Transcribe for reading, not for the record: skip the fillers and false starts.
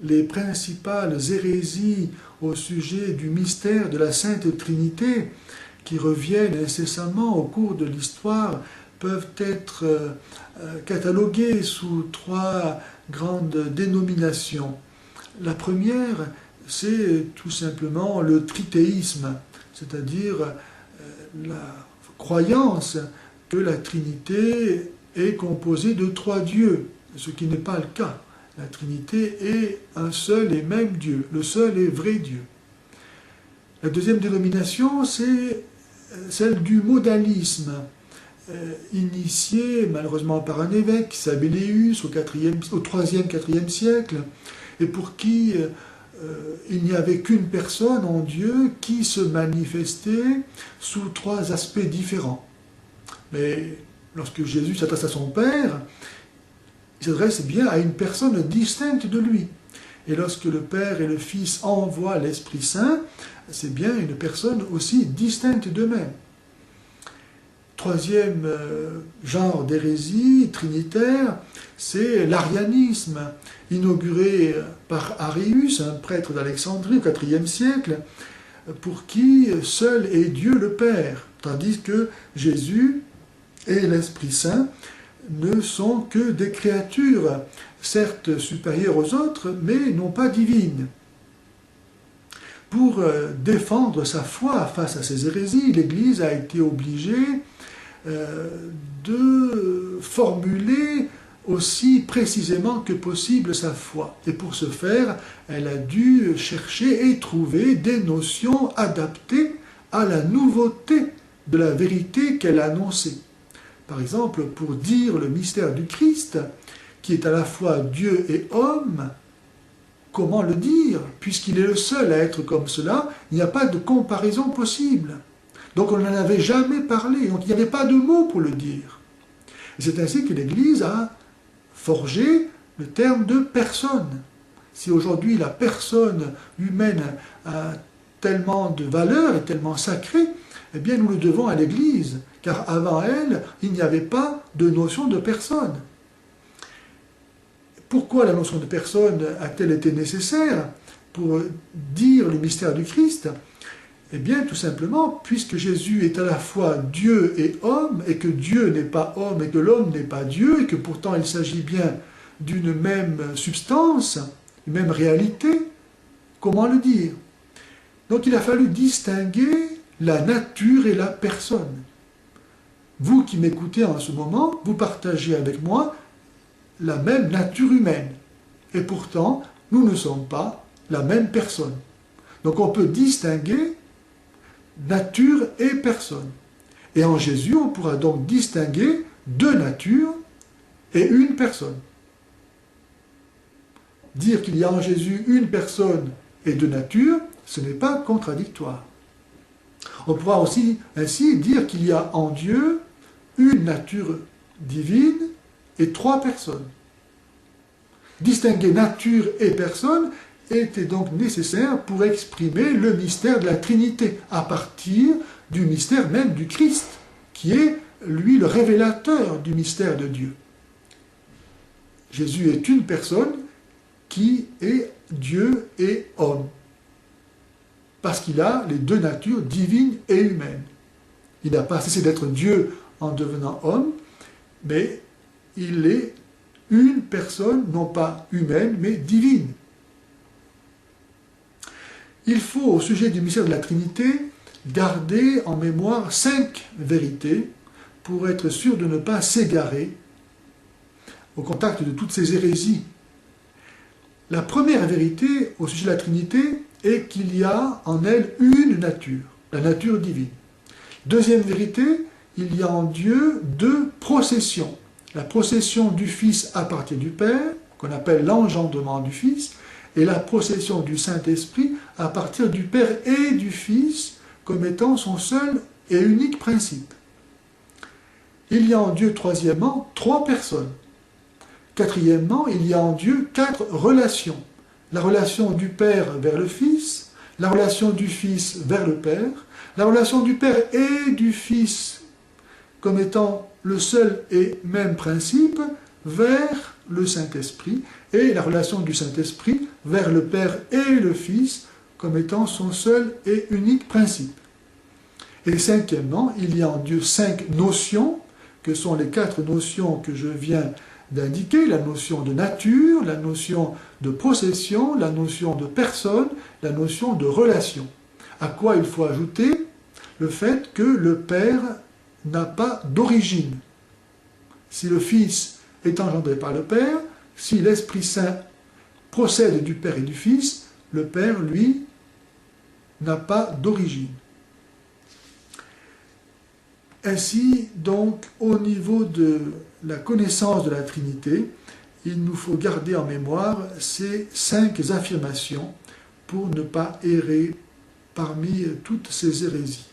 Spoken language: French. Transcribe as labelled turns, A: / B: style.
A: les principales hérésies au sujet du mystère de la Sainte Trinité, qui reviennent incessamment au cours de l'histoire, peuvent être cataloguées sous trois grandes dénominations. La première, c'est tout simplement le trithéisme, c'est-à-dire la croyance que la Trinité est composée de trois dieux, ce qui n'est pas le cas. La Trinité est un seul et même Dieu, le seul et vrai Dieu. La deuxième dénomination, c'est celle du modalisme, initié malheureusement par un évêque, Sabellius, au 3e, 4e siècle, et pour qui il n'y avait qu'une personne en Dieu qui se manifestait sous trois aspects différents. Mais lorsque Jésus s'adresse à son Père, il s'adresse bien à une personne distincte de lui. Et lorsque le Père et le Fils envoient l'Esprit Saint, c'est bien une personne aussi distincte d'eux-mêmes. Troisième genre d'hérésie trinitaire, c'est l'arianisme, inauguré par Arius, un prêtre d'Alexandrie au IVe siècle, pour qui seul est Dieu le Père, tandis que Jésus et l'Esprit Saint ne sont que des créatures, certes supérieures aux autres, mais non pas divines. Pour défendre sa foi face à ces hérésies, l'Église a été obligée de formuler aussi précisément que possible sa foi. Et pour ce faire, elle a dû chercher et trouver des notions adaptées à la nouveauté de la vérité qu'elle annonçait. Par exemple, pour dire le mystère du Christ, qui est à la fois Dieu et homme, comment le dire? Puisqu'il est le seul à être comme cela, il n'y a pas de comparaison possible. Donc on n'en avait jamais parlé, donc il n'y avait pas de mots pour le dire. Et c'est ainsi que l'Église a forgé le terme de personne. Si aujourd'hui la personne humaine a tellement de valeur et tellement sacrée, eh bien nous le devons à l'Église, car avant elle, il n'y avait pas de notion de personne. Pourquoi la notion de personne a-t-elle été nécessaire pour dire le mystère du Christ? Eh bien, tout simplement, puisque Jésus est à la fois Dieu et homme, et que Dieu n'est pas homme, et que l'homme n'est pas Dieu, et que pourtant il s'agit bien d'une même substance, une même réalité, comment le dire? Donc il a fallu distinguer la nature et la personne. Vous qui m'écoutez en ce moment, vous partagez avec moi la même nature humaine. Et pourtant, nous ne sommes pas la même personne. Donc on peut distinguer nature et personne. Et en Jésus, on pourra donc distinguer deux natures et une personne. Dire qu'il y a en Jésus une personne et deux natures, ce n'est pas contradictoire. On pourra aussi ainsi dire qu'il y a en Dieu une nature divine et trois personnes. Distinguer nature et personne était donc nécessaire pour exprimer le mystère de la Trinité, à partir du mystère même du Christ, qui est, lui, le révélateur du mystère de Dieu. Jésus est une personne qui est Dieu et homme, parce qu'il a les deux natures, divine et humaine. Il n'a pas cessé d'être Dieu en devenant homme, mais il est une personne, non pas humaine, mais divine. Il faut, au sujet du mystère de la Trinité, garder en mémoire 5 vérités pour être sûr de ne pas s'égarer au contact de toutes ces hérésies. La première vérité au sujet de la Trinité est qu'il y a en elle une nature, la nature divine. Deuxième vérité, il y a en Dieu deux processions. La procession du Fils à partir du Père, qu'on appelle l'engendrement du Fils, et la procession du Saint-Esprit à partir du Père et du Fils comme étant son seul et unique principe. Il y a en Dieu, troisièmement, 3 personnes. Quatrièmement, il y a en Dieu 4 relations. La relation du Père vers le Fils, la relation du Fils vers le Père, la relation du Père et du Fils comme étant le seul et même principe vers le Saint-Esprit, et la relation du Saint-Esprit vers le Père et le Fils comme étant son seul et unique principe. Et cinquièmement, il y a en Dieu 5 notions, que sont les 4 notions que je viens d'indiquer, la notion de nature, la notion de procession, la notion de personne, la notion de relation. À quoi il faut ajouter le fait que le Père n'a pas d'origine. Si le Fils est engendré par le Père, si l'Esprit Saint procède du Père et du Fils, le Père, lui, n'a pas d'origine. Ainsi, donc, au niveau de la connaissance de la Trinité, il nous faut garder en mémoire ces 5 affirmations pour ne pas errer parmi toutes ces hérésies.